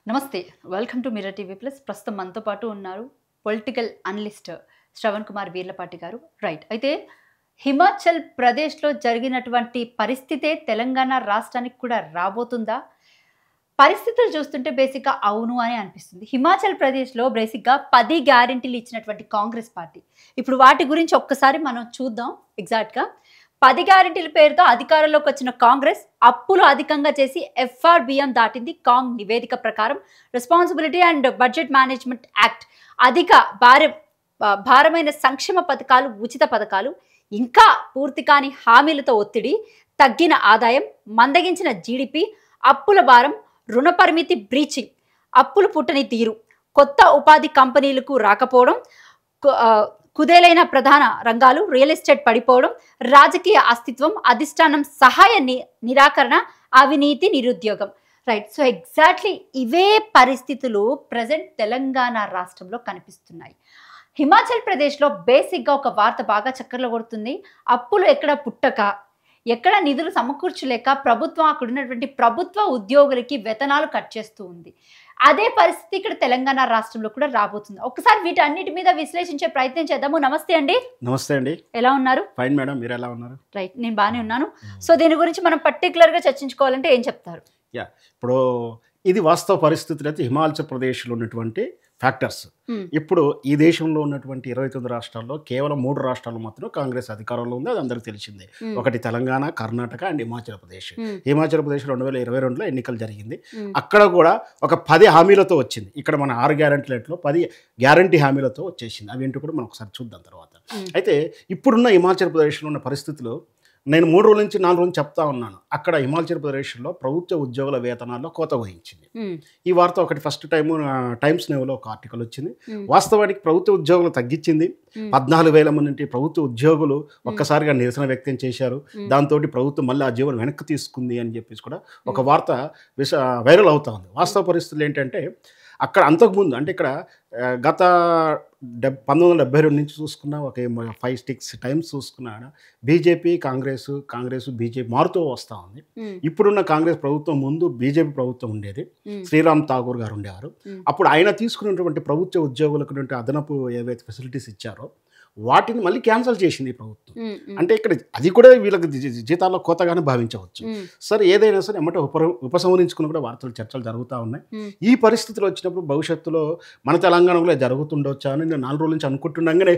నమస్తే welcome to mirror TV plus. ప్రస్తుతం మనతో పాటు ఉన్నారు పొలిటికల్ అనలిస్ట్ శ్రవణ్ కుమార్ వీర్లపాటి గారు. రైట్, అయితే హిమాచల్ ప్రదేశ్లో జరిగినటువంటి పరిస్థితే తెలంగాణ రాష్ట్రానికి కూడా రాబోతుందా? పరిస్థితులు చూస్తుంటే బేసిక్గా అవును అని అనిపిస్తుంది. హిమాచల్ ప్రదేశ్లో బేసిక్గా 10 గ్యారెంటీలు ఇచ్చినటువంటి కాంగ్రెస్ పార్టీ, ఇప్పుడు వాటి గురించి ఒక్కసారి మనం చూద్దాం. ఎగ్జాక్ట్గా 10 గ్యారెంటీల పేరుతో అధికారంలోకి వచ్చిన కాంగ్రెస్ అప్పులు అధికంగా చేసి ఎఫ్ఆర్బిఎం దాటింది. కాంగ్ నివేదిక ప్రకారం responsibility and budget management act అధిక భారమైన సంక్షేమ పథకాలు, ఉచిత పథకాలు, ఇంకా పూర్తి కాని హామీలతో ఒత్తిడి, తగ్గిన ఆదాయం, మందగించిన జీడిపి, అప్పుల భారం, రుణ పరిమితి బ్రీచింగ్, అప్పులు పుట్టని తీరు, కొత్త ఉపాధి కంపెనీలకు రాకపోవడం, కుదేలైన ప్రధాన రంగాలు, రియల్ ఎస్టేట్ పడిపోవడం, రాజకీయ అస్తిత్వం, అధిష్టానం సహాయ నిరాకరణ, అవినీతి, నిరుద్యోగం. రైట్, సో ఎగ్జాక్ట్లీ ఇవే పరిస్థితులు ప్రజెంట్ తెలంగాణ రాష్ట్రంలో కనిపిస్తున్నాయి. హిమాచల్ ప్రదేశ్లో బేసిక్గా ఒక వార్త బాగా చక్కర్లో కొడుతుంది. అప్పులు ఎక్కడ పుట్టక, ఎక్కడ నిధులు సమకూర్చలేక ప్రభుత్వం అక్కడ ఉన్నటువంటి ప్రభుత్వ ఉద్యోగులకి వేతనాలు కట్ చేస్తూ ఉంది. అదే పరిస్థితి ఇక్కడ తెలంగాణ రాష్ట్రంలో కూడా రాబోతుంది. ఒకసారి వీటన్నిటి మీద విశ్లేషించే ప్రయత్నం చేద్దాము. నమస్తే అండి. నమస్తే అండి. ఎలా ఉన్నారు? ఫైన్ మేడం, మీరు ఎలా ఉన్నారు? రైట్, నేను బాగానే ఉన్నాను. సో దీని గురించి మనం పర్టికులర్గా చర్చించుకోవాలంటే ఏం చెప్తారు? ఇప్పుడు ఇది వాస్తవ పరిస్థితులు అయితే హిమాచల్ ప్రదేశ్లో ఉన్నటువంటి ఫ్యాక్టర్స్. ఇప్పుడు ఈ దేశంలో ఉన్నటువంటి 29 రాష్ట్రాల్లో కేవలం 3 రాష్ట్రాలు మాత్రం కాంగ్రెస్ అధికారంలో ఉంది. అది అందరికీ తెలిసిందే. ఒకటి తెలంగాణ, కర్ణాటక అండ్ హిమాచల్ ప్రదేశ్. హిమాచల్ ప్రదేశ్ 2022లో ఎన్నికలు జరిగింది. అక్కడ కూడా ఒక 10 హామీలతో వచ్చింది. ఇక్కడ మన 6 గ్యారంటీలలో 10 గ్యారంటీ హామీలతో వచ్చేసింది. అవి ఏంటో కూడా మనం ఒకసారి చూద్దాం తర్వాత. అయితే ఇప్పుడున్న హిమాచల్ ప్రదేశ్లో ఉన్న పరిస్థితులు నేను 3 రోజుల నుంచి 4 రోజులు చెప్తా ఉన్నాను. అక్కడ హిమాచల్ ప్రదేశ్లో ప్రభుత్వ ఉద్యోగుల వేతనాల్లో కోత వహించింది. ఈ వార్త ఒకటి ఫస్ట్ టైమ్స్ నేవ్లో ఒక ఆర్టికల్ వచ్చింది. వాస్తవానికి ప్రభుత్వ ఉద్యోగులు తగ్గించింది. 14,000 మంది ప్రభుత్వ ఉద్యోగులు ఒక్కసారిగా నిరసన వ్యక్తం చేశారు. దాంతో ప్రభుత్వం మళ్ళీ ఆ జీవనం వెనక్కి తీసుకుంది అని చెప్పేసి కూడా ఒక వార్త వైరల్ అవుతా ఉంది. వాస్తవ పరిస్థితులు ఏంటంటే అక్కడ అంతకుముందు అంటే ఇక్కడ గత 1972 నుంచి చూసుకున్నా ఒక 5-6 టైమ్స్ చూసుకున్నా కాంగ్రెస్ బీజేపీ మారుతూ వస్తూ ఉంది. ఇప్పుడున్న కాంగ్రెస్ ప్రభుత్వం ముందు బీజేపీ ప్రభుత్వం ఉండేది. శ్రీరామ్ ఠాకూర్ గారు ఉండేవారు. అప్పుడు ఆయన తీసుకున్నటువంటి ప్రభుత్వ ఉద్యోగులకు అదనపు ఏవైతే ఫెసిలిటీస్ ఇచ్చారో వాటిని మళ్ళీ క్యాన్సిల్ చేసింది ఈ ప్రభుత్వం. అంటే ఇక్కడ అది కూడా వీళ్ళకి జీతాల్లో కోతగానే భావించవచ్చు. సరే, ఏదైనా సరే ఎమ్మటే ఉపసంహరించుకుని కూడా వార్తలు చర్చలు జరుగుతూ ఉన్నాయి. ఈ పరిస్థితులు వచ్చినప్పుడు భవిష్యత్తులో మన తెలంగాణలో జరుగుతుండొచ్చా అని నేను 4 రోజుల నుంచి అనుకుంటున్నాగానే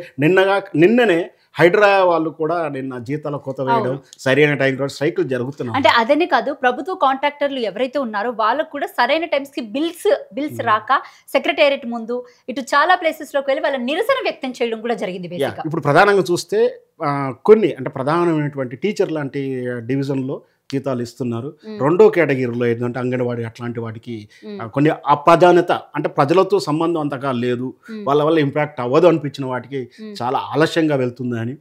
నిన్ననే హైడ్రా వాళ్ళు కూడా నిన్న జీతాల కోత వేయడం, సరైన టైం కూడా స్ట్రైకులు జరుగుతున్నాయి. అంటే అదనే కాదు, ప్రభుత్వ కాంట్రాక్టర్లు ఎవరైతే ఉన్నారో వాళ్ళకు కూడా సరైన టైమ్స్కి బిల్స్ రాక సెక్రటేరియట్ ముందు ఇటు చాలా ప్లేసెస్లోకి వెళ్ళి వాళ్ళ నిరసన వ్యక్తం చేయడం కూడా జరిగింది. ఇప్పుడు ప్రధానంగా చూస్తే కొన్ని అంటే ప్రధానమైనటువంటి టీచర్ లాంటి డివిజన్లో జీతాలు ఇస్తున్నారు. రెండో కేటగిరీలో ఏంటంటే అంగన్వాడీ అట్లాంటి వాటికి కొన్ని అప్రాధాన్యత అంటే ప్రజలతో సంబంధం అంతగా లేదు, వాళ్ళ వల్ల ఇంపాక్ట్ అవ్వదు అనిపించిన వాటికి చాలా ఆలస్యంగా వెళ్తుంది అని.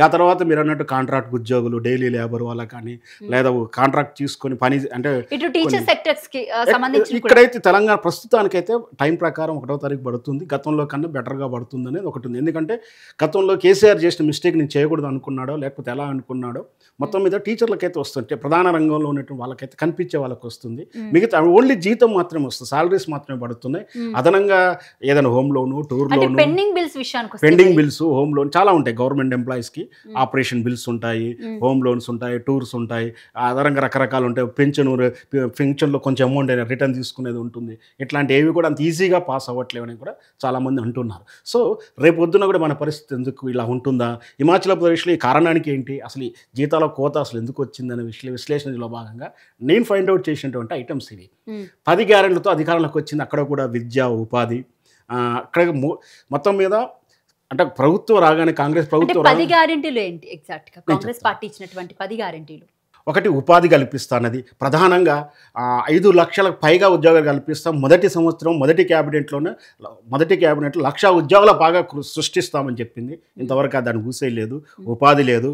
ఆ తర్వాత మీరు అన్నట్టు కాంట్రాక్ట్ ఉద్యోగులు, డైలీ లేబర్ వాళ్ళకి కానీ లేదా కాంట్రాక్ట్ తీసుకొని పని అంటే ఇక్కడైతే తెలంగాణ ప్రస్తుతానికైతే టైం ప్రకారం 1వ తారీఖు పడుతుంది. గతంలో కన్నా బెటర్గా పడుతుంది అనేది ఒకటి ఉంది. ఎందుకంటే గతంలో కేసీఆర్ చేసిన మిస్టేక్ నేను చేయకూడదు అనుకున్నాడో లేకపోతే ఎలా అనుకున్నాడో మొత్తం మీద టీచర్లకైతే వస్తుంటే ప్రధాన రంగంలో ఉన్నటువంటి వాళ్ళకైతే కనిపించే వాళ్ళకి వస్తుంది. మిగతా ఓన్లీ జీతం మాత్రమే వస్తుంది, సాలరీస్ మాత్రమే పడుతున్నాయి. అదనంగా ఏదైనా హోమ్ లోను, టూర్ లోను, పెండింగ్ బిల్స్, హోమ్ లోన్ చాలా ఉంటాయి. గవర్నమెంట్ ఎంప్లాయీస్కి ఆపరేషన్ బిల్స్ ఉంటాయి, హోమ్ లోన్స్ ఉంటాయి, టూర్స్ ఉంటాయి, అదనంగా రకరకాలు ఉంటాయి. పెన్షన్లో కొంచెం అమౌంట్ అయినా రిటర్న్ తీసుకునేది ఉంటుంది. ఇట్లాంటి ఏవి కూడా అంత ఈజీగా పాస్ అవ్వట్లేవని కూడా చాలామంది అంటున్నారు. సో రేపు పొద్దున కూడా మన పరిస్థితి ఎందుకు ఇలా ఉంటుందా? హిమాచల్ ప్రదేశ్లో ఈ కారణానికి ఏంటి, అసలు ఈ జీతాల కోత అసలు ఎందుకు వచ్చిందనే విశ్లేషణలో భాగంగా నేను ఫైండ్ అవుట్ చేసినటువంటి ఐటమ్స్ ఇవి. 10 గ్యారెంటీలతో అధికారంలోకి వచ్చింది. అక్కడ కూడా విద్య, ఉపాధి, అక్కడ మొత్తం మీద అంటే ప్రభుత్వం రాగానే కాంగ్రెస్ ప్రభుత్వం 10 గ్యారెంటీలు ఏంటి ఎగ్జాక్ట్గా కాంగ్రెస్ పార్టీ ఇచ్చినటువంటి 10 గ్యారెంటీలు? ఒకటి ఉపాధి కల్పిస్తానది. ప్రధానంగా 5 లక్షలకు పైగా ఉద్యోగాలు కల్పిస్తాం. మొదటి సంవత్సరం మొదటి క్యాబినెట్లో 1,00,000 ఉద్యోగాల బాగా సృష్టిస్తామని చెప్పింది. ఇంతవరకు దాన్ని ఊసేయలేదు. ఉపాధి లేదు.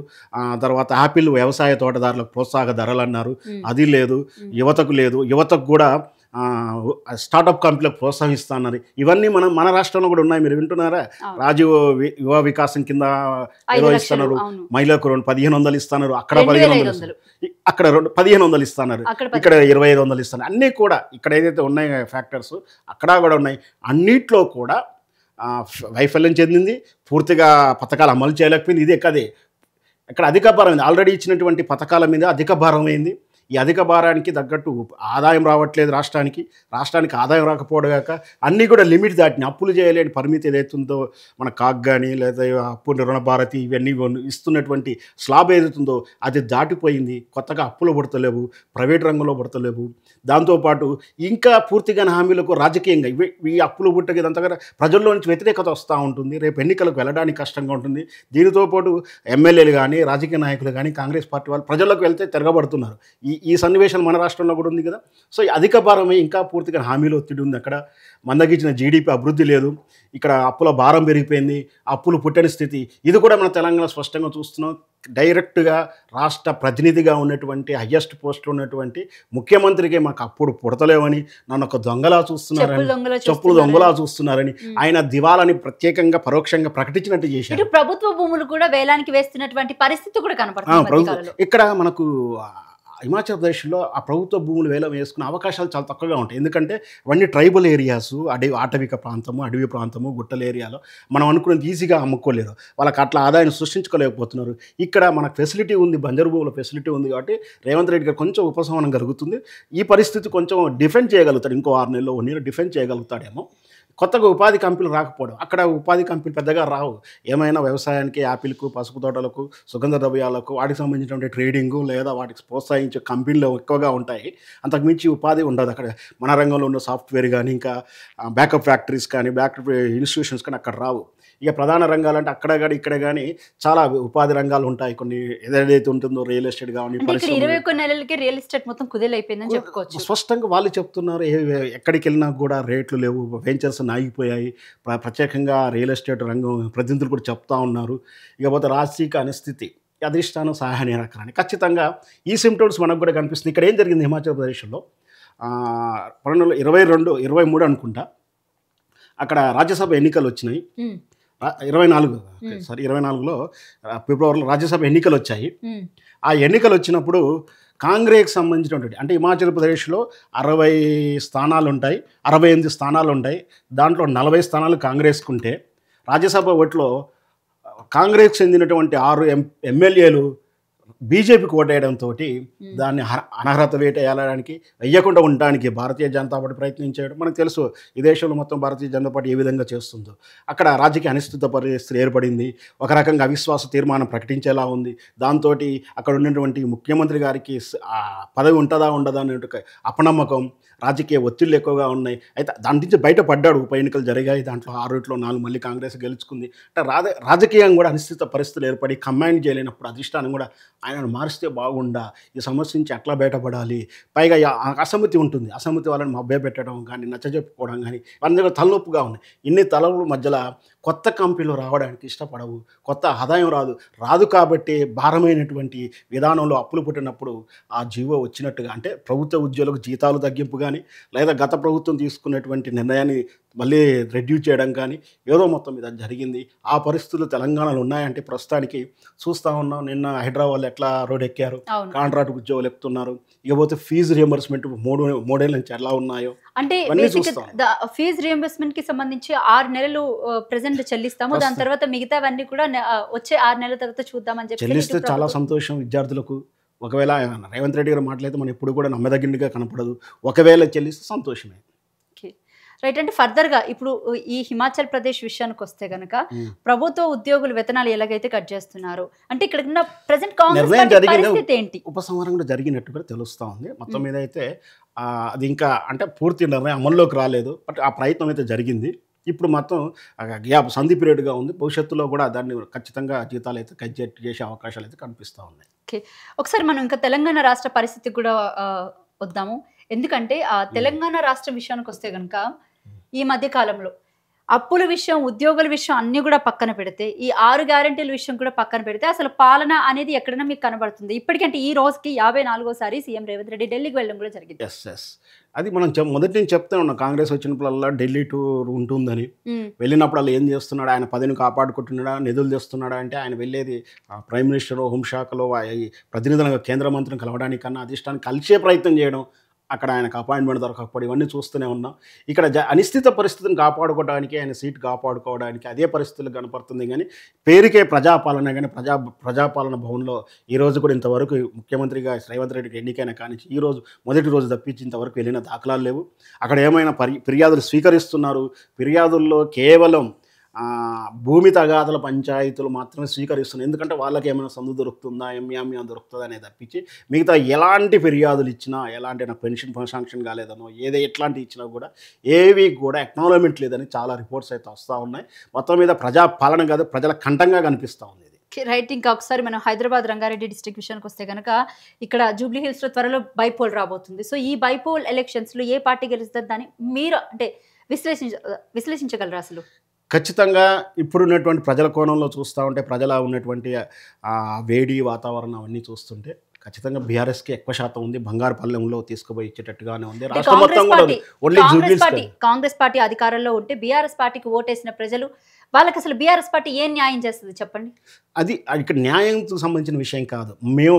తర్వాత యాపిల్ వ్యవసాయ తోటదారులకు ప్రోత్సాహక ధరలు అన్నారు, అది లేదు. యువతకు లేదు. యువతకు కూడా స్టార్టప్ కంపెనీలకు ప్రోత్సహిస్తున్నారు. ఇవన్నీ మన రాష్ట్రంలో కూడా ఉన్నాయి. మీరు వింటున్నారా? రాజీవ్ యువ వికాసం కింద ఏదో ఇస్తున్నారు, మహిళలకు 1500 ఇస్తున్నారు, అక్కడ 1500, అక్కడ 1500 ఇస్తున్నారు, ఇక్కడ 2500 ఇస్తున్నారు. అన్నీ కూడా ఇక్కడ ఏదైతే ఉన్నాయో ఫ్యాక్టర్స్ అక్కడ కూడా ఉన్నాయి. అన్నిట్లో కూడా వైఫల్యం చెందింది, పూర్తిగా పథకాలు అమలు చేయలేకపోయింది. ఇదే కదే ఇక్కడ అధిక భారం అయింది. ఆల్రెడీ ఇచ్చినటువంటి పథకాల మీద అధిక భారం అయింది. ఈ అధిక భారానికి తగ్గట్టు ఆదాయం రావట్లేదు రాష్ట్రానికి ఆదాయం రాకపోవడం కాక అన్నీ కూడా లిమిట్ దాటిని అప్పులు చేయలేని పరిమితి ఏదైతుందో మన కాగ్ కానీ లేదా అప్పు రుణ భారతి ఇవన్నీ ఇస్తున్నటువంటి స్లాబ్ ఏదైతుందో అది దాటిపోయింది. కొత్తగా అప్పులు పడతలేవు, ప్రైవేట్ రంగంలో పడతలేవు. దాంతోపాటు ఇంకా పూర్తిగా హామీలకు రాజకీయంగా ఈ అప్పులు పుట్టక ఇదంతా ప్రజల్లో నుంచి వ్యతిరేకత వస్తూ ఉంటుంది. రేపు ఎన్నికలకు వెళ్ళడానికి కష్టంగా ఉంటుంది. దీనితో పాటు ఎమ్మెల్యేలు కానీ రాజకీయ నాయకులు కానీ కాంగ్రెస్ పార్టీ వాళ్ళు ప్రజల్లోకి వెళ్తే తిరగబడుతున్నారు. ఈ సన్నివేశాలు మన రాష్ట్రంలో కూడా ఉంది కదా. సో ఈ అధిక భారమే ఇంకా పూర్తిగా హామీలు ఒత్తిడి ఉంది. అక్కడ మందగించిన జీడిపి అభివృద్ధి లేదు, ఇక్కడ అప్పుల భారం పెరిగిపోయింది, అప్పులు పుట్టని స్థితి. ఇది కూడా మన తెలంగాణ స్పష్టంగా చూస్తున్నాం. డైరెక్ట్గా రాష్ట్ర ప్రతినిధిగా ఉన్నటువంటి హయ్యెస్ట్ పోస్ట్లో ఉన్నటువంటి ముఖ్యమంత్రికి మాకు అప్పుడు పుడతలేవని, నన్ను ఒక దొంగలా చూస్తున్నారని, చెప్పులు దొంగలా చూస్తున్నారని ఆయన దివాలని ప్రత్యేకంగా పరోక్షంగా ప్రకటించినట్టు చేశారు. ప్రభుత్వ భూములు కూడా వేలానికి వేస్తున్నటువంటి పరిస్థితి కూడా కనపడుతుంది. ఇక్కడ మనకు హిమాచల్ ప్రదేశ్లో ఆ ప్రభుత్వ భూములు వేలం వేసుకునే అవకాశాలు చాలా తక్కువగా ఉంటాయి. ఎందుకంటే అవన్నీ ట్రైబల్ ఏరియాస్, ఆటవిక ప్రాంతము, అడవి ప్రాంతము, గుట్టల ఏరియాలో మనం అనుకున్నది ఈజీగా అమ్ముకోలేరు. వాళ్ళకి అట్లా ఆదాయాన్ని సృష్టించుకోలేకపోతున్నారు. ఇక్కడ మనకు ఫెసిలిటీ ఉంది, బంజరు భూముల ఫెసిలిటీ ఉంది కాబట్టి రేవంత్ రెడ్డి గారు కొంచెం ఉపశమనం కలుగుతుంది. ఈ పరిస్థితి కొంచెం డిఫెండ్ చేయగలుగుతాడు. ఇంకో 6 నెలల్లో 1 ఇయర్ డిఫెండ్ చేయగలుగుతాడేమో. కొత్తగా ఉపాధి కంపెనీలు రాకపోవడం, అక్కడ ఉపాధి కంపెనీలు పెద్దగా రావు. ఏమైనా వ్యవసాయానికి, యాపిల్కు, పసుపు తోటలకు, సుగంధ ద్రవ్యాలకు, వాటికి సంబంధించినటువంటి ట్రేడింగు లేదా వాటికి ప్రోత్సహించే కంపెనీలు ఎక్కువగా ఉంటాయి. అంతకుమించి ఉపాధి ఉండదు అక్కడ. మన రంగంలో ఉన్న సాఫ్ట్వేర్ కానీ, ఇంకా బ్యాకప్ ఫ్యాక్టరీస్ కానీ, బ్యాకప్ ఇన్స్టిట్యూషన్స్ కానీ అక్కడ రావు. ఇక ప్రధాన రంగాలంటే అక్కడ కానీ ఇక్కడ కానీ చాలా ఉపాధి రంగాలు ఉంటాయి. కొన్ని ఏదైతే ఉంటుందో రియల్ ఎస్టేట్ కానీ, 21 నెలలకి రియల్ ఎస్టేట్ మొత్తం కుదేలైపోయిందని చెప్పుకోవచ్చు. స్పష్టంగా వాళ్ళు చెప్తున్నారు. ఎక్కడికి వెళ్ళినా కూడా రేట్లు లేవు, వెంచర్స్ ఆగిపోయాయి. ప్రత్యేకంగా రియల్ ఎస్టేట్ రంగం ప్రతినిధులు కూడా చెప్తా ఉన్నారు. ఇకపోతే రాజకీయ అనిస్థితి, అధిష్టానం సహాయ నిరాకరణ, ఖచ్చితంగా ఈ సిమ్టమ్స్ మనకు కూడా కనిపిస్తుంది. ఇక్కడ ఏం జరిగింది హిమాచల్ ప్రదేశ్లో 2022-23 అనుకుంటా అక్కడ రాజ్యసభ ఎన్నికలు వచ్చినాయి. 24లో ఫిబ్రవరిలో రాజ్యసభ ఎన్నికలు వచ్చాయి. ఆ ఎన్నికలు వచ్చినప్పుడు కాంగ్రెస్కి సంబంధించినటువంటి అంటే హిమాచల్ ప్రదేశ్లో 60 స్థానాలు ఉంటాయి, 68 స్థానాలు ఉంటాయి. దాంట్లో 40 స్థానాలు కాంగ్రెస్కు ఉంటే రాజ్యసభ ఓట్లో కాంగ్రెస్కి చెందినటువంటి 6 ఎమ్మెల్యేలు బీజేపీకి ఓటేయడంతో దాన్ని అనర్హత వేటేయడానికి వెయ్యకుండా ఉండడానికి భారతీయ జనతా పార్టీ ప్రయత్నించాడు. మనకు తెలుసు ఈ దేశంలో మొత్తం భారతీయ జనతా పార్టీ ఏ విధంగా చేస్తుందో. అక్కడ రాజకీయ అనిశ్చిత పరిస్థితి ఏర్పడింది. ఒక రకంగా అవిశ్వాస తీర్మానం ప్రకటించేలా ఉంది. దాంతో అక్కడ ఉన్నటువంటి ముఖ్యమంత్రి గారికి పదవి ఉంటుందా ఉండదా అనే అపనమ్మకం, రాజకీయ ఒత్తిళ్లు ఎక్కువగా ఉన్నాయి. అయితే దాని నుంచి బయటపడ్డాడు. ఉప ఎన్నికలు జరిగాయి, దాంట్లో 6 4 మళ్ళీ కాంగ్రెస్ గెలుచుకుంది. అంటే రాజకీయంగా కూడా అనిశ్చిత పరిస్థితులు ఏర్పడి కంబైన్ చేయలేనప్పుడు అధిష్టానం కూడా ఆయనను మారిస్తే బాగుండా, ఈ సమస్య నుంచి ఎట్లా బయటపడాలి, పైగా అసమ్మతి ఉంటుంది, అసమ్మతి వాళ్ళని మభ్యపెట్టడం కానీ నచ్చజెప్పుకోవడం కానీ వాళ్ళ తలనొప్పుగా ఉన్నాయి. ఇన్ని తలల మధ్యలో కొత్త కంపెనీలు రావడానికి ఇష్టపడవు, కొత్త ఆదాయం రాదు కాబట్టి భారమైనటువంటి విధానంలో అప్పులు పుట్టినప్పుడు ఆ జీవో వచ్చినట్టుగా అంటే ప్రభుత్వ ఉద్యోగులకు జీతాలు తగ్గింపు కానీ లేదా గత ప్రభుత్వం తీసుకున్నటువంటి నిర్ణయాన్ని మళ్ళీ రెడ్యూస్ చేయడం కానీ ఏదో మొత్తం మీద జరిగింది. ఆ పరిస్థితులు తెలంగాణలో ఉన్నాయంటే ప్రస్తుతానికి చూస్తూ ఉన్నాం. నిన్న హైదరాబాద్లో ఎట్లా రోడ్ ఎక్కారు, కాంట్రాక్ట్ ఉద్యోగులు ఎక్కుతున్నారు. ఇకపోతే ఫీజు రియంబర్స్మెంట్ 3 ఏళ్ళ నుంచి ఎలా ఉన్నాయో అంటే ఫీజు రియంబర్స్మెంట్ కి సంబంధించి 6 నెలలు ప్రెసెంట్ చెల్లిస్తాము, దాని తర్వాత మిగతావన్నీ కూడా వచ్చే 6 నెలల తర్వాత చూద్దామని చెప్పి చెల్లిస్తే చాలా సంతోషం విద్యార్థులకు. ఒకవేళ రేవంత్ రెడ్డి గారు మాట్లాడితే మనం ఎప్పుడు కూడా నమ్మదగినగా కనపడదు. ఒకవేళ చెల్లిస్తే సంతోషమే. రైట్. అంటే ఫర్దర్గా ఇప్పుడు ఈ హిమాచల్ ప్రదేశ్ విషయానికి వస్తే కనుక ప్రభుత్వ ఉద్యోగులు వేతనాలు ఎలాగైతే కట్ చేస్తున్నారు అంటే ఇక్కడ ఉన్న ప్రెసెంట్ కాంగ్రెస్ పరిస్థితి ఏంటి? ఉపసంహరణ కూడా జరిగినట్టు కూడా తెలుస్తూ ఉంది. మొత్తం మీద అయితే అది ఇంకా అంటే పూర్తి నిర్ణయం అమల్లోకి రాలేదు, బట్ ఆ ప్రయత్నం అయితే జరిగింది. ఇప్పుడు మొత్తం గ్యాప్ సంధి పీరియడ్గా ఉంది. భవిష్యత్తులో కూడా దాన్ని ఖచ్చితంగా జీతాలు అయితే కట్ చేసే అవకాశాలు అయితే కనిపిస్తూ ఉన్నాయి. ఓకే, ఒకసారి మనం ఇంకా తెలంగాణ రాష్ట్ర పరిస్థితికి కూడా వద్దాము. ఎందుకంటే ఆ తెలంగాణ రాష్ట్ర విషయానికి వస్తే కనుక ఈ మధ్య కాలంలో అప్పుల విషయం, ఉద్యోగుల విషయం అన్నీ కూడా పక్కన పెడితే, ఈ 6 గ్యారంటీల విషయం కూడా పక్కన పెడితే, అసలు పాలన అనేది ఎక్కడైనా మీకు కనబడుతుంది. ఇప్పటికంటే ఈ రోజుకి 54సారి సీఎం రేవంత్ రెడ్డి ఢిల్లీకి వెళ్ళడం కూడా జరిగింది. ఎస్ ఎస్ అది మనం మొదటి నుంచి చెప్తే ఉన్నాం, కాంగ్రెస్ వచ్చినప్పుడల్లా ఢిల్లీ టూర్ ఉంటుందని. వెళ్ళినప్పుడు ఏం చేస్తున్నాడు, ఆయన పదవిని కాపాడుకుంటున్నాడా, నిధులు తెస్తున్నాడా అంటే ఆయన వెళ్ళేది ప్రైమ్ మినిస్టర్, హోంశాఖలో ప్రతినిధులను కేంద్ర మంత్రిని కలవడానికన్నా అధిష్టాన్ని కలిసే ప్రయత్నం చేయడం, అక్కడ ఆయనకు అపాయింట్మెంట్ దొరకకపోవడం, ఇవన్నీ చూస్తూనే ఉన్నాం. ఇక్కడ అనిశ్చిత పరిస్థితిని కాపాడుకోవడానికి, ఆయన సీట్ కాపాడుకోవడానికి అదే పరిస్థితులు కనపడుతుంది. కానీ పేరుకే ప్రజాపాలన, కానీ ప్రజాపాలన భవన్లో ఈరోజు కూడా ఇంతవరకు ముఖ్యమంత్రిగా రేవంత్ రెడ్డికి ఎన్నికైనా కానీ ఈరోజు మొదటి రోజు తప్పించి ఇంతవరకు వెళ్ళిన దాఖలాలు లేవు. అక్కడ ఏమైనా ఫిర్యాదులు స్వీకరిస్తున్నారు, ఫిర్యాదుల్లో కేవలం భూమి తగాదల పంచాయతీలు మాత్రమే స్వీకరిస్తున్నారు. ఎందుకంటే వాళ్ళకి ఏమైనా సందు దొరుకుతుందా, ఎంఏ దొరుకుతుందా అనేది తప్పించి మిగతా ఎలాంటి ఫిర్యాదులు ఇచ్చినా, ఎలాంటి నాకు పెన్షన్ శాంక్షన్ కాలేదనో, ఎట్లాంటి ఇచ్చినా కూడా ఏవి కూడా అక్నాలజ్మెంట్ లేదని చాలా రిపోర్ట్స్ అయితే వస్తూ ఉన్నాయి. మొత్తం మీద ప్రజా పాలన కాదు, ప్రజల కంఠంగా కనిపిస్తూ ఉంది. రైట్. ఇంకా ఒకసారి మనం హైదరాబాద్ రంగారెడ్డి డిస్ట్రిక్ట్ విషయానికి వస్తే కనుక ఇక్కడ జూబ్లీ హిల్స్లో త్వరలో బైపోల్ రాబోతుంది. సో ఈ బైపోల్ ఎలక్షన్స్లో ఏ పార్టీ గెలుస్తుంది దాన్ని మీరు అంటే విశ్లేషించగలరా? అసలు ఖచ్చితంగా ఇప్పుడున్నటువంటి ప్రజల కోణంలో చూస్తూ ఉంటే, ప్రజల ఉన్నటువంటి వేడి వాతావరణం అవన్నీ చూస్తుంటే ఖచ్చితంగా బీఆర్ఎస్కి ఎక్కువ శాతం ఉంది. బంగారు పల్లెంలో తీసుకుపోయి ఇచ్చేటట్టుగానే ఉంది. రాష్ట్రం మొత్తం కూడా ఓన్లీ కాంగ్రెస్ పార్టీ అధికారంలో ఉంటే బీఆర్ఎస్ పార్టీకి ఓటేసిన ప్రజలు వాళ్ళకి అసలు బీఆర్ఎస్ పార్టీ ఏం న్యాయం చేస్తుంది చెప్పండి? అది ఇక్కడ న్యాయంతో సంబంధించిన విషయం కాదు. మేము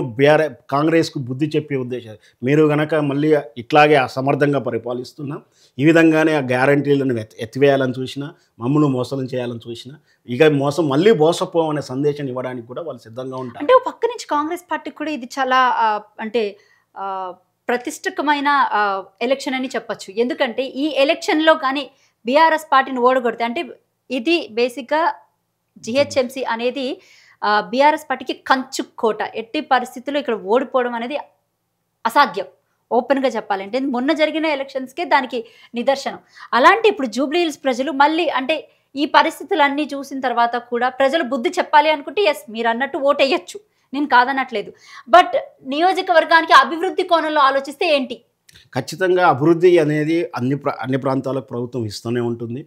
కాంగ్రెస్కు బుద్ధి చెప్పే ఉద్దేశం, మీరు కనుక మళ్ళీ ఇట్లాగే అసమర్థంగా పరిపాలిస్తున్నాం, ఈ విధంగానే ఆ గ్యారంటీలను ఎత్తివేయాలని చూసినా, మమ్మల్ని మోసం చేయాలని చూసినా, ఇక మళ్ళీ మోసపోం అనే సందేశం ఇవ్వడానికి కూడా వాళ్ళు సిద్ధంగా ఉంటారు. అంటే పక్క నుంచి కాంగ్రెస్ పార్టీకి కూడా ఇది చాలా అంటే ప్రతిష్టకమైన ఎలక్షన్ అని చెప్పచ్చు. ఎందుకంటే ఈ ఎలక్షన్లో కానీ బీఆర్ఎస్ పార్టీని ఓడగొడితే, అంటే ఇది బేసిక్గా జిహెచ్ఎంసీ అనేది బీఆర్ఎస్ పార్టీకి కంచు కోట. ఎట్టి పరిస్థితుల్లో ఇక్కడ ఓడిపోవడం అనేది అసాధ్యం, ఓపెన్గా చెప్పాలంటే. మొన్న జరిగిన ఎలక్షన్స్కే దానికి నిదర్శనం. అలాంటి ఇప్పుడు జూబ్లీ హిల్స్ ప్రజలు మళ్ళీ అంటే ఈ పరిస్థితులన్నీ చూసిన తర్వాత కూడా ప్రజలు బుద్ధి చెప్పాలి అనుకుంటే ఎస్ మీరు అన్నట్టు ఓటేయచ్చు, నేను కాదనట్లేదు. బట్ నియోజకవర్గానికి అభివృద్ధి కోణంలో ఆలోచిస్తే ఏంటి? ఖచ్చితంగా అభివృద్ధి అనేది అన్ని ప్రాంతాలకు ప్రభుత్వం ఇస్తూనే ఉంటుంది.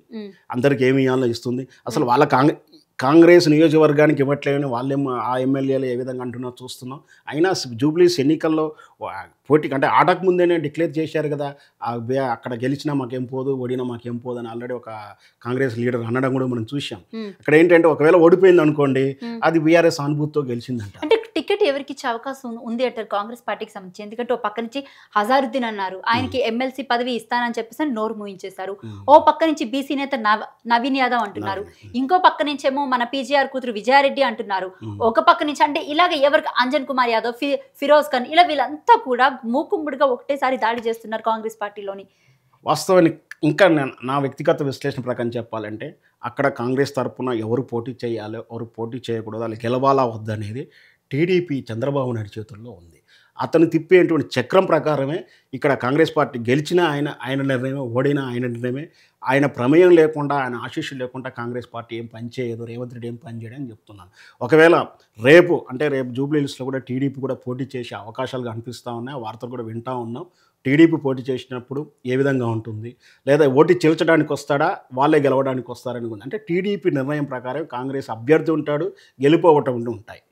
అందరికి ఏమి ఇవ్వాలో ఇస్తుంది. అసలు వాళ్ళ కాంగ్రెస్ నియోజకవర్గానికి ఇవ్వట్లేదని వాళ్ళేం ఆ ఎమ్మెల్యేలు ఏ విధంగా అంటున్నా చూస్తున్నాం. అయినా జూబ్లీస్ ఎన్నికల్లో పోటీకి అంటే ఆటకు ముందేనే డిక్లేర్ చేశారు కదా, అక్కడ గెలిచినా మాకేం పోదు, ఓడినా మాకేం పోదు అని ఆల్రెడీ ఒక కాంగ్రెస్ లీడర్ అనడం కూడా మనం చూసాం. అక్కడ ఏంటంటే ఒకవేళ ఓడిపోయింది అనుకోండి, అది బీఆర్ఎస్ అనుభూతితో గెలిచిందంట. అంటే టికెట్ ఎవరికి ఇచ్చే అవకాశం ఉంది అంటారు కాంగ్రెస్ పార్టీకి సంబంధించి? ఎందుకంటే ఓ పక్క నుంచి హజారుద్దీన్ అన్నారు, ఆయనకి ఎమ్మెల్సీ పదవి ఇస్తానని చెప్పేసి నోరు మూయించేశారు. ఓ పక్క నుంచి బీసీ నేత నవీన్ యాదవ్ అంటున్నారు, ఇంకో పక్క నుంచేమో మన పీజీఆర్ కూతురు విజయారెడ్డి అంటున్నారు, ఒక పక్క నుంచి అంటే ఇలాగ ఎవరికి అంజన్ కుమార్ యాదవ్, ఫిరోజ్ ఖాన్, ఇలా వీళ్ళంతా కూడా మూకుమ్ముడిగా ఒకటేసారి దాడి చేస్తున్నారు కాంగ్రెస్ పార్టీలోని. వాస్తవానికి ఇంకా నా వ్యక్తిగత విశ్లేషణ ప్రకారం చెప్పాలంటే, అక్కడ కాంగ్రెస్ తరఫున ఎవరు పోటీ చేయాలో, ఎవరు పోటీ చేయకూడదు, వాళ్ళు గెలవాలా వద్దనేది టీడీపీ చంద్రబాబు నాయుడు చేతుల్లో ఉంది. అతను తిప్పేటువంటి చక్రం ప్రకారమే ఇక్కడ కాంగ్రెస్ పార్టీ గెలిచినా ఆయన నిర్ణయమే, ఓడినా ఆయన నిర్ణయమే. ఆయన ప్రమేయం లేకుండా, ఆయన ఆశీస్సులు లేకుండా కాంగ్రెస్ పార్టీ ఏం పని చేయదు, రేవంత్ రెడ్డి ఏం పని చేయడం అని చెప్తున్నాను. ఒకవేళ రేపు జూబ్లీ హిల్స్లో కూడా టీడీపీ కూడా పోటీ చేసే అవకాశాలు కనిపిస్తూ ఉన్నాయి. వార్తలు కూడా వింటూ ఉన్నాం. టీడీపీ పోటీ చేసినప్పుడు ఏ విధంగా ఉంటుంది, లేదా ఓటు చీల్చడానికి వస్తాడా, వాళ్ళే గెలవడానికి వస్తారని ఉంది. అంటే టీడీపీ నిర్ణయం ప్రకారం కాంగ్రెస్ అభ్యర్థి ఉంటాడు, గెలిపోవటం ఉంటాయి.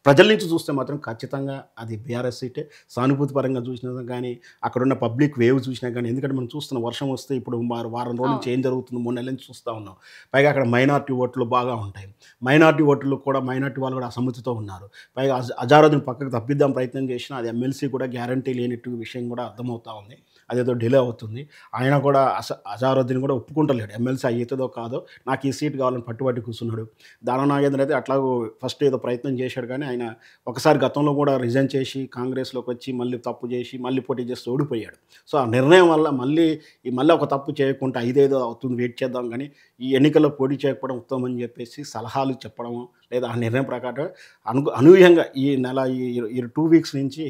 ప్రజల నుంచి చూస్తే మాత్రం ఖచ్చితంగా అది బీఆర్ఎస్ సీటే. సానుభూతి పరంగా చూసినా కానీ, అక్కడున్న పబ్లిక్ వేవ్ చూసినా కానీ, ఎందుకంటే మనం చూస్తున్న వర్షం వస్తే ఇప్పుడు వారం రోజుల నుంచి ఏం జరుగుతుందో 3 నెలల నుంచి చూస్తూ ఉన్నాం. పైగా అక్కడ మైనార్టీ ఓట్లు బాగా ఉంటాయి. మైనార్టీ ఓట్లు కూడా మైనార్టీ వాళ్ళు కూడా అసమ్మతితో ఉన్నారు. పైగా అజారుద్దీన్ పక్కకు తప్పిద్దాం ప్రయత్నం చేసినా అది ఎమ్మెల్సీ కూడా గ్యారంటీ లేనట్టు విషయం కూడా అర్థమవుతూ ఉంది. అదేదో డిలే అవుతుంది. ఆయన కూడా అజారుద్దీన్ కూడా ఒప్పుకుంటలేడు, ఎమ్మెల్సీ అవుతుందో కాదో, నాకు ఈ సీట్ కావాలని పట్టుబట్టి కూర్చున్నాడు. దాన నాగేంద్ర అయితే అట్లాగో ఫస్ట్ ఏదో ప్రయత్నం చేశాడు, కానీ ఆయన ఒకసారి గతంలో కూడా రిజైన్ చేసి కాంగ్రెస్లోకి వచ్చి మళ్ళీ తప్పు చేసి మళ్ళీ పోటీ చేసి ఓడిపోయాడు. సో ఆ నిర్ణయం వల్ల మళ్ళీ ఒక తప్పు చేయకుండా 5 అవుతుంది, వెయిట్ చేద్దాం, కానీ ఈ ఎన్నికల్లో పోటీ చేయకపోవడం ఉత్తమం అని చెప్పేసి సలహాలు చెప్పడము, లేదా ఆ నిర్ణయం ప్రకారం అనూహ్యంగా ఈ నెల ఈ 2 వీక్స్ నుంచి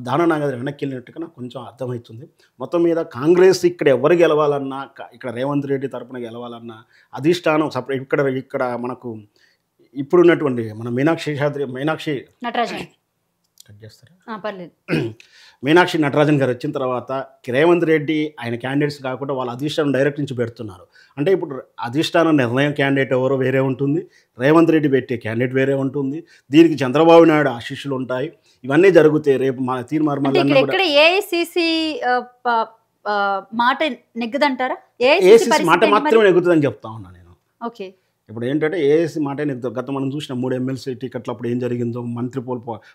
దాన నాగేంద్ర వెనక్కి వెళ్ళినట్టుగా నాకు కొంచెం అర్థమవుతుంది. మొత్తం మీద కాంగ్రెస్ ఇక్కడ ఎవరు గెలవాలన్నా, ఇక్కడ రేవంత్ రెడ్డి తరపున గెలవాలన్నా అధిష్టానం సపరేట్. ఇక్కడ మనకు ఇప్పుడున్నటువంటి మన మీనాక్షి కట్ చేస్తారా? పర్లేదు. మీనాక్షి నటరాజన్ గారు వచ్చిన తర్వాత రేవంత్ రెడ్డి ఆయన క్యాండిడేట్స్ కాకుండా వాళ్ళ అధిష్టానం డైరెక్ట్ నుంచి పెడుతున్నారు. అంటే ఇప్పుడు అధిష్టానం నిర్ణయం క్యాండిడేట్ ఎవరో వేరే ఉంటుంది, రేవంత్ రెడ్డి పెట్టే క్యాండిడేట్ వేరే ఉంటుంది, దీనికి చంద్రబాబు నాయుడు ఆశీస్సులు ఉంటాయి. ఇవన్నీ జరుగుతాయి. రేపు మన అంటే ఇక్కడ ఎక్కడ ఏఐసిసి మాట నెగ్గదంటారా? ఏఐసిసి మాట మాత్రమే నెగ్గుతుందని చెప్తా ఉన్నా నేను. ఓకే. ఇప్పుడు ఏంటంటే ఏఐసి మాట నెగ్గుతుంది. గత మనం చూసిన 3 ఎమ్మెల్సీ టికెట్లు అప్పుడు ఏం జరిగిందో, మంత్రి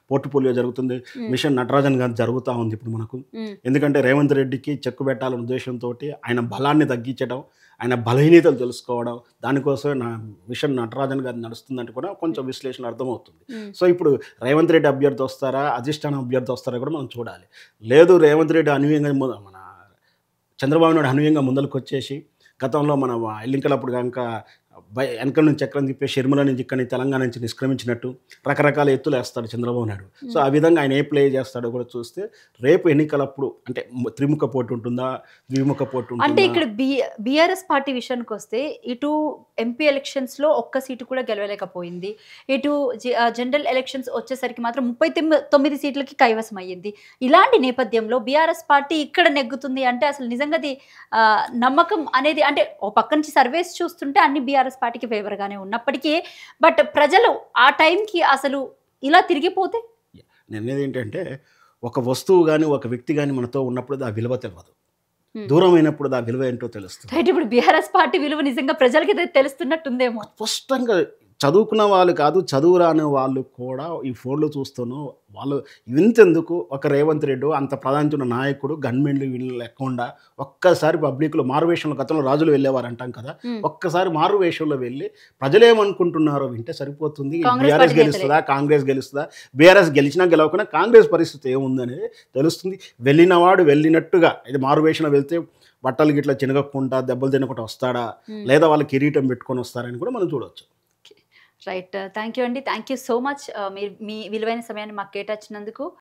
పోర్ట్ఫోలియో జరుగుతుంది, మిషన్ నటరాజన్ గారు జరుగుతూ ఉంది ఇప్పుడు మనకు. ఎందుకంటే రేవంత్ రెడ్డికి చెక్కు పెట్టాలనే ఉద్దేశంతో ఆయన బలాన్ని తగ్గించడం, ఆయన బలహీనతలు తెలుసుకోవడం, దానికోసమే మిషన్ నటరాజన్ గారు నడుస్తుందంటే కూడా కొంచెం విశ్లేషణ అర్థమవుతుంది. సో ఇప్పుడు రేవంత్ రెడ్డి అభ్యర్థి వస్తారా, అధిష్టానం అభ్యర్థి వస్తారా కూడా మనం చూడాలి. లేదు రేవంత్ రెడ్డి అనుయంగా మన చంద్రబాబు నాయుడు అనుయంగా ముందరకు వచ్చేసి, గతంలో మన ఎన్నికలప్పుడు కనుక వెనక నుంచి చక్రం తిప్పే షర్మిల నుంచి ఇక్కడి తెలంగాణ నుంచి నిష్క్రమించినట్టు రకరకాల ఎత్తులు వేస్తాడు చంద్రబాబు నాయుడు. సో ఆ విధంగా ఆయన ఏ ప్లే చేస్తాడో కూడా చూస్తే రేపు ఎన్నికలప్పుడు అంటే త్రిముఖ పోటీ ఉంటుందా, ద్విముఖ పోటీ ఉంటుందా? అంటే ఇక్కడ బీఆర్ఎస్ పార్టీ విషయానికి వస్తే ఇటు ఎంపీ ఎలక్షన్స్లో ఒక్క సీటు కూడా గెలవలేకపోయింది, ఇటు జనరల్ ఎలక్షన్స్ వచ్చేసరికి మాత్రం 39 సీట్లకి కైవసం అయ్యింది. ఇలాంటి నేపథ్యంలో బీఆర్ఎస్ పార్టీ ఇక్కడ నెగ్గుతుంది అంటే అసలు నిజంగా నమ్మకం అనేది, అంటే ఓ పక్క నుంచి సర్వేస్ చూస్తుంటే అన్ని బీఆర్ఎస్ పార్టీకి ఫేవర్గానే ఉన్నప్పటికీ బట్ ప్రజలు ఆ టైంకి అసలు ఇలా తిరిగిపోతే నేను ఏంటంటే ఒక వస్తువు కానీ ఒక వ్యక్తి కానీ మనతో ఉన్నప్పుడు ఆ విలువ తెలియదు, దూరం అయినప్పుడు ఆ విలువ ఏంటో తెలుస్తుంది. ఇప్పుడు బీఆర్ఎస్ పార్టీ విలువ నిజంగా ప్రజలకి తెలుస్తున్నట్టుందేమో. స్పష్టంగా చదువుకున్న వాళ్ళు కాదు, చదువు రాని వాళ్ళు కూడా ఈ ఫోన్లు చూస్తూను వాళ్ళు ఇంతెందుకు ఒక రేవంత్ రెడ్డి అంత ప్రాధాన్యత ఉన్న నాయకుడు గన్మెన్లు వీళ్ళు లేకుండా ఒక్కసారి పబ్లిక్లో మారువేషంలో, గతంలో రాజులు వెళ్ళేవారు అంటాం కదా, ఒక్కసారి మారువేషంలో వెళ్ళి ప్రజలేమనుకుంటున్నారో వింటే సరిపోతుంది. బీఆర్ఎస్ గెలుస్తుందా, కాంగ్రెస్ గెలుస్తుందా, బీఆర్ఎస్ గెలిచినా గెలవకుండా కాంగ్రెస్ పరిస్థితి ఏముందనేది తెలుస్తుంది. వెళ్ళినవాడు వెళ్ళినట్టుగా, ఇది మారువేషంలో వెళ్తే బట్టలు గిట్లా చినగకుండా దెబ్బలు తినకుండా వస్తాడా, లేదా వాళ్ళు కిరీటం పెట్టుకొని వస్తారని కూడా మనం చూడవచ్చు. రైట్, థ్యాంక్ యూ అండి, థ్యాంక్ యూ సో మచ్. మీరు మీ విలువైన సమయాన్ని మాకు కేటాయించినందుకు.